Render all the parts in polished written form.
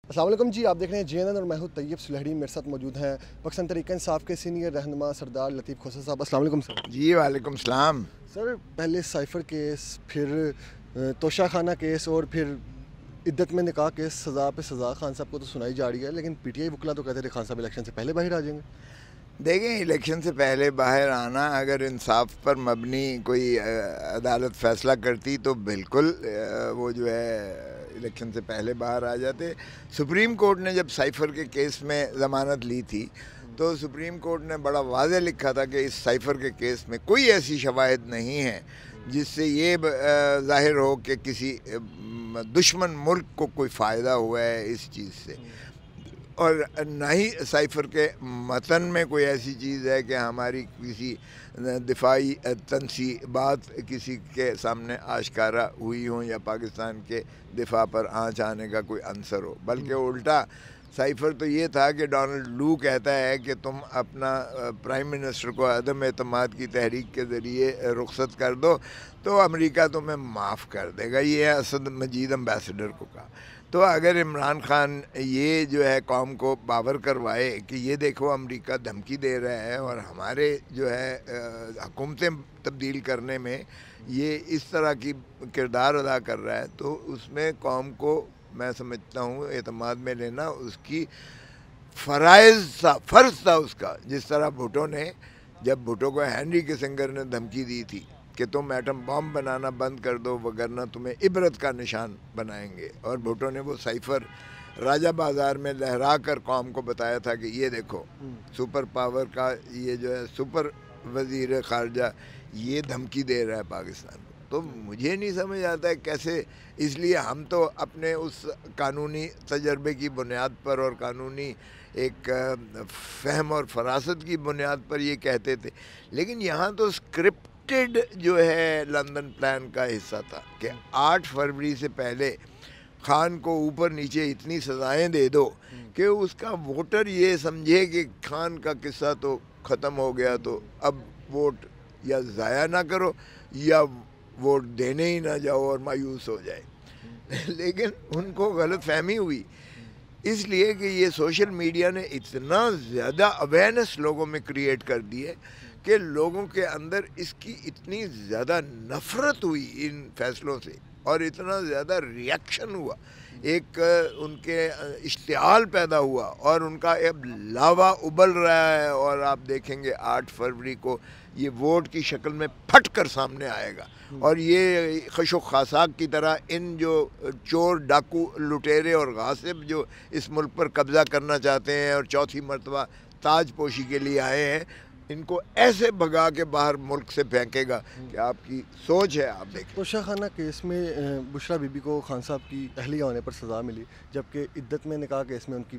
अस्सलाम वालेकुम जी, आप देख रहे हैं JNN और मैं हूं तैयब सुलहड़ी। मेरे साथ मौजूद हैं पाकिस्तान तहरीक इंसाफ के सीनियर रहनुमा सरदार लतीफ़ खोसा साहब। अस्सलाम वालेकुम सर। जी वालेकुम सलाम। सर, पहले साइफ़र केस, फिर तोशा खाना केस और फिर इद्दत में निकाह केस, सज़ा पे सज़ा खान साहब को तो सुनाई जा रही है, लेकिन PTI वकला तो कहते थे खान साहब इलेक्शन से पहले बाहर आ जाएंगे। देखें, इलेक्शन से पहले बाहर आना अगर इंसाफ पर मबनी कोई अदालत फ़ैसला करती तो बिल्कुल वो जो है इलेक्शन से पहले बाहर आ जाते। सुप्रीम कोर्ट ने जब साइफ़र के केस में ज़मानत ली थी तो सुप्रीम कोर्ट ने बड़ा वाज़ेह लिखा था कि इस साइफ़र के केस में कोई ऐसी शवाहिद नहीं है जिससे ये ज़ाहिर हो कि किसी दुश्मन मुल्क को कोई फ़ायदा हुआ है इस चीज़ से, और न ही साइफ़र के मतन में कोई ऐसी चीज़ है कि हमारी किसी दिफाई तनसीबात किसी के सामने आश्कारा हुई हों या पाकिस्तान के दिफा पर आँच आने का कोई अंसर हो। बल्कि उल्टा साइफ़र तो ये था कि डोनाल्ड लू कहता है कि तुम अपना प्राइम मिनिस्टर को अदम एतमाद की तहरीक के ज़रिए रुखसत कर दो तो अमेरिका तुम्हें माफ़ कर देगा। ये है असद मजीद एम्बेसडर को कहा। तो अगर इमरान खान ये जो है कौम को बावर करवाए कि ये देखो अमेरिका धमकी दे रहा है और हमारे जो है हुकूमतें तब्दील करने में ये इस तरह की किरदार अदा कर रहा है, तो उसमें कौम को मैं समझता हूँ एतमाद में लेना उसकी फ़र्ज़ था उसका। जिस तरह भुट्टो ने, जब भुट्टो को हेनरी किसिंगर ने धमकी दी थी कि तुम एटम बम बनाना बंद कर दो वगरना तुम्हें इबरत का निशान बनाएंगे, और भुट्टो ने वो साइफ़र राजा बाज़ार में लहरा कर कौम को बताया था कि ये देखो सुपर पावर का ये जो है सुपर वज़ीर ख़ारजा ये धमकी दे रहा है पाकिस्तान को। तो मुझे नहीं समझ आता है कैसे, इसलिए हम तो अपने उस कानूनी तजर्बे की बुनियाद पर और कानूनी एक फ़हम और फरासत की बुनियाद पर ये कहते थे, लेकिन यहाँ तो स्क्रिप्टेड जो है लंदन प्लान का हिस्सा था कि 8 फरवरी से पहले खान को ऊपर नीचे इतनी सज़ाएं दे दो कि उसका वोटर ये समझे कि खान का किस्सा तो ख़त्म हो गया, तो अब वोट या ज़ाया ना करो या वोट देने ही ना जाओ और मायूस हो जाए। लेकिन उनको गलत फहमी हुई इसलिए कि ये सोशल मीडिया ने इतना ज़्यादा अवेयरनेस लोगों में क्रिएट कर दी है कि लोगों के अंदर इसकी इतनी ज़्यादा नफ़रत हुई इन फ़ैसलों से और इतना ज़्यादा रिएक्शन हुआ, एक उनके इश्तिआल पैदा हुआ और उनका अब लावा उबल रहा है। और आप देखेंगे 8 फरवरी को ये वोट की शक्ल में फट कर सामने आएगा और ये खशो खासाक की तरह इन जो चोर डाकू लुटेरे और गासिब जो इस मुल्क पर कब्ज़ा करना चाहते हैं और चौथी मरतबा ताज पोशी के लिए आए हैं, इनको ऐसे भगा के बाहर मुल्क से फेंकेगा कि आपकी सोच है। आप देखें, तोशा खाना केस में बुशरा बीबी को खान साहब की अहलिया होने पर सज़ा मिली, जबकि इद्दत में निकाह केस में उनकी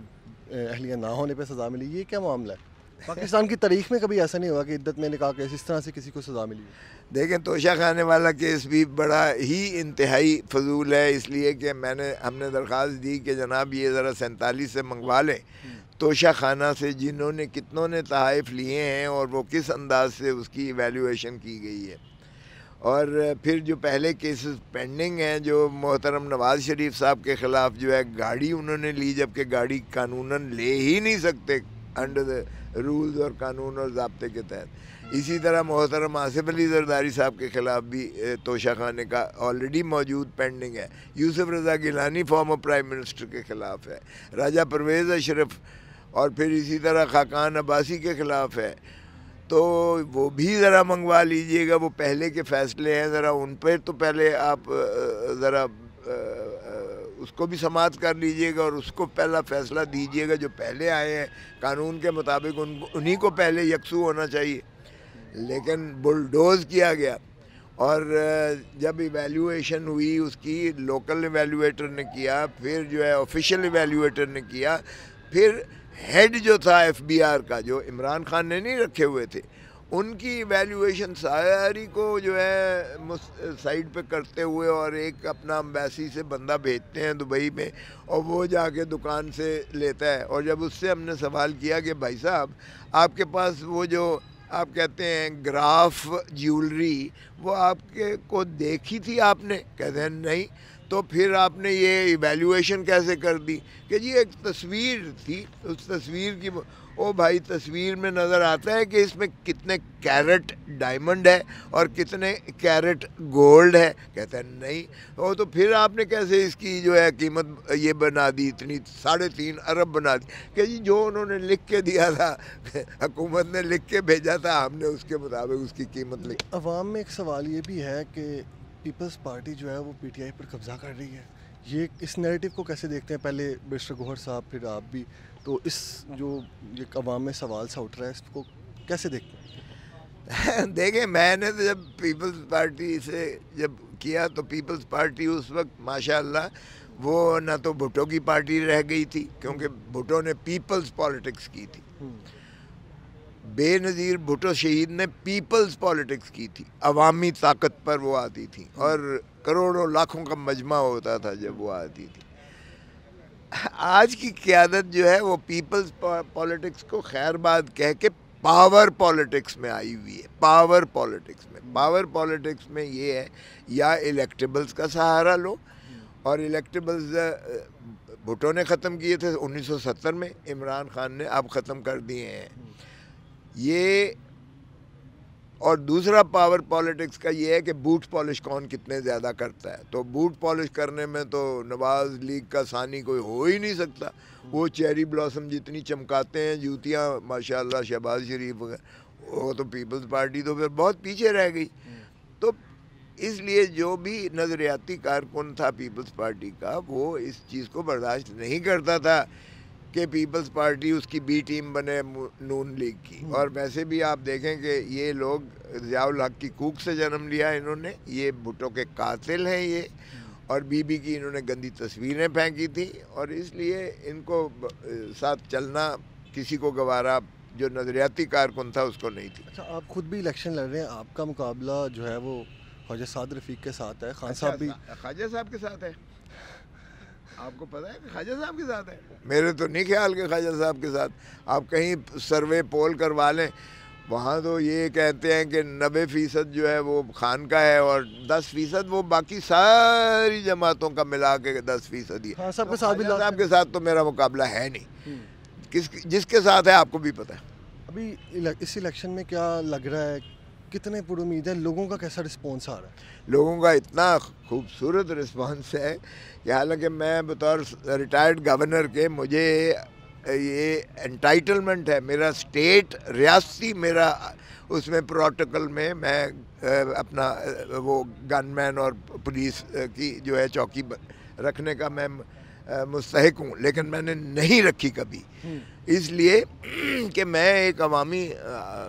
अहलिया ना होने पर सज़ा मिली। ये क्या मामला है? पाकिस्तान की तारीख में कभी ऐसा नहीं हुआ कि इद्दत में निकाह केस इस तरह से किसी को सज़ा मिली है। देखें, तोशा खाने वाला केस भी बड़ा ही इंतहाई फजूल है, इसलिए कि हमने दरख्वास्त दी कि जनाब ये ज़रा 47 से मंगवा लें तोशा खाना से जिन्होंने कितनों ने तहाइफ लिए हैं और वो किस अंदाज से उसकी इवैल्यूएशन की गई है। और फिर जो पहले केसेस पेंडिंग हैं, जो मोहतरम नवाज़ शरीफ साहब के ख़िलाफ़ जो है गाड़ी उन्होंने ली, जबकि गाड़ी कानूनन ले ही नहीं सकते अंडर द रूल्स और कानून और ज़ाब्ते के तहत। इसी तरह मोहतरम आसिफ अली ज़रदारी साहब के ख़िलाफ़ भी तोशा खाने का ऑलरेडी मौजूद पेंडिंग है। यूसुफ रज़ा गिलानी फॉर्मर प्राइम मिनिस्टर के ख़िलाफ़ है, राजा परवेज़ अशरफ और फिर इसी तरह खाकान अब्बासी के ख़िलाफ़ है। तो वो भी ज़रा मंगवा लीजिएगा, वो पहले के फ़ैसले हैं, ज़रा उन पर तो पहले आप ज़रा उसको भी समाअत कर लीजिएगा और उसको पहला फ़ैसला दीजिएगा। जो पहले आए हैं कानून के मुताबिक उन्हीं को पहले यकसू होना चाहिए, लेकिन बुलडोज़ किया गया। और जब इवैल्यूएशन हुई उसकी लोकल इवैल्यूएटर ने किया, फिर जो है ऑफिशियल इवैल्यूएटर ने किया, फिर हेड जो था FBR का जो इमरान खान ने नहीं रखे हुए थे, उनकी इवैल्यूएशन सारी को जो है साइड पे करते हुए और एक अपना अम्बेसी से बंदा भेजते हैं दुबई में और वो जाके दुकान से लेता है। और जब उससे हमने सवाल किया कि भाई साहब आपके पास वो जो आप कहते हैं ग्राफ ज्वेलरी, वो आपके को देखी थी आपने? कहते हैं नहीं। تو پھر آپ نے یہ ایویلیویشن کیسے کر دی کہ جی ایک تصویر تھی، اس تصویر کی او بھائی تصویر میں نظر آتا ہے کہ اس میں کتنے کیرٹ ڈائمنڈ ہے اور کتنے کیرٹ گولڈ ہے. کہتا ہے نہیں. وہ تو پھر آپ نے کیسے اس کی جو ہے قیمت یہ بنا دی، اتنی 3.5 ارب بنا دی کہ جی جو انہوں نے لکھ کے دیا تھا، حکومت نے لکھ کے بھیجا تھا، ہم نے اس کے مطابق اس کی قیمت لکھی. عوام میں ایک سوال یہ بھی ہے کہ پیپلز پارٹی جو ہے وہ پی ٹی آئی پر قبضہ کر رہی ہے، یہ اس نیریٹو کو کیسے دیکھتے ہیں؟ پہلے بیرسٹر گوہر صاحب، پھر آپ بھی، تو اس جو ایک عوام میں سوال سا اٹھ رہا ہے، اس کو کیسے دیکھتے ہیں؟ دیکھیں میں نے تو جب پیپلز پارٹی سے جب کیا تو پیپلز پارٹی اس وقت ماشاءاللہ وہ نہ تو بھٹو کی پارٹی رہ گئی تھی، کیونکہ بھٹو نے پیپلز پالیٹکس کی تھی. بے نظیر بھٹو شہید نے پیپلز پالیٹکس کی تھی، عوامی طاقت پر وہ آتی تھی اور کروڑوں لاکھوں کا مجمع ہوتا تھا جب وہ آتی تھی. آج کی قیادت جو ہے وہ پیپلز پالیٹکس کو خیر بات کہہ کے پاور پالیٹکس میں آئی ہوئی ہے. پاور پالیٹکس میں یہ ہے یا الیکٹیبلز کا سہارا لو، اور الیکٹیبلز بھٹو نے ختم کیے تھے 1970 میں، عمران خان نے اب ختم کر دیے ہیں یہ. اور دوسرا پاور پالیٹکس کا یہ ہے کہ بوٹ پالش کون کتنے زیادہ کرتا ہے. تو بوٹ پالش کرنے میں تو نواز لیگ کا ثانی کوئی ہو ہی نہیں سکتا. وہ چیری بلاسم جتنی چمکاتے ہیں جوتیاں ماشاءاللہ شہباز شریف وغیرہ، وہ تو پیپلز پارٹی تو پھر بہت پیچھے رہ گئی. تو اس لیے جو بھی نظریاتی کارکن تھا پیپلز پارٹی کا وہ اس چیز کو برداشت نہیں کرتا تھا کہ پیپلز پارٹی اس کی بی ٹیم بنے نون لیگ کی. اور ویسے بھی آپ دیکھیں کہ یہ لوگ ضیاء الحق کی کوک سے جنم لیا انہوں نے، یہ بھٹو کے قاتل ہیں یہ، اور بی بی کی انہوں نے گندی تصویریں پھینکی تھی، اور اس لیے ان کو ساتھ چلنا کسی کو گوارا جو نظریاتی کارکن تھا اس کو نہیں تھی. اچھا، آپ خود بھی الیکشن لڑ رہے ہیں، آپ کا مقابلہ جو ہے وہ خواجہ سعد رفیق کے ساتھ ہے. خان صاحب بھی خواجہ صاحب کے ساتھ ہے. آپ کو پتہ ہے کہ خواجہ صاحب کے ساتھ ہے؟ میرے تو نہیں خیال کہ خواجہ صاحب کے ساتھ. آپ کہیں سروے پول کروا لیں، وہاں تو یہ کہتے ہیں کہ 90% جو ہے وہ خان کا ہے اور 10% وہ باقی ساری جماعتوں کا ملا کے 10% ہی. خان صاحب کے ساتھ بھی صاحب کے ساتھ تو میرا مقابلہ ہے نہیں. جس کے ساتھ ہے آپ کو بھی پتہ ہے. ابھی اس الیکشن میں کیا لگ رہا ہے، کتنے پر امید ہے، لوگوں کا کیسا رسپانس آ رہا ہے؟ لوگوں کا اتنا خوبصورت رسپانس ہے کہ حالانکہ میں بطور ریٹائرڈ گورنر کے مجھے یہ انٹائٹلمنٹ ہے، میرا اسٹیٹ ریاستی میرا اس میں پروٹوکول میں میں اپنا وہ گن مین اور پولیس کی جو ہے چوکی رکھنے کا میں مستحق ہوں، لیکن میں نے نہیں رکھی کبھی، اس لیے کہ میں ایک عوامی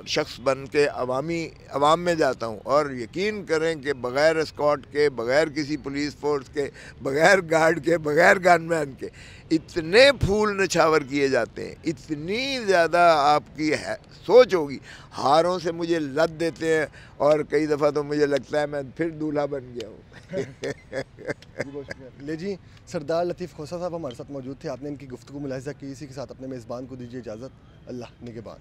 شخص بن کے عوام میں جاتا ہوں. اور یقین کریں کہ بغیر اسکارٹ کے، بغیر کسی پولیس فورس کے، بغیر گارڈ کے، بغیر گن مین کے اتنے پھول نچھاور کیے جاتے ہیں، اتنی زیادہ آپ کی سوچ ہوگی. ہاروں سے مجھے لت دیتے ہیں اور کئی دفعہ تو مجھے لگتا ہے میں پھر دولہا بن گیا ہوں. لے جی، سردار لطیف کھوسہ صاحب ہمارے ساتھ موجود تھے، آپ نے ان کی گفتگو ملاحظہ کی، اسی کے ساتھ اپنے میزبان کو دیجیے اجازت. اللہ نگہبان.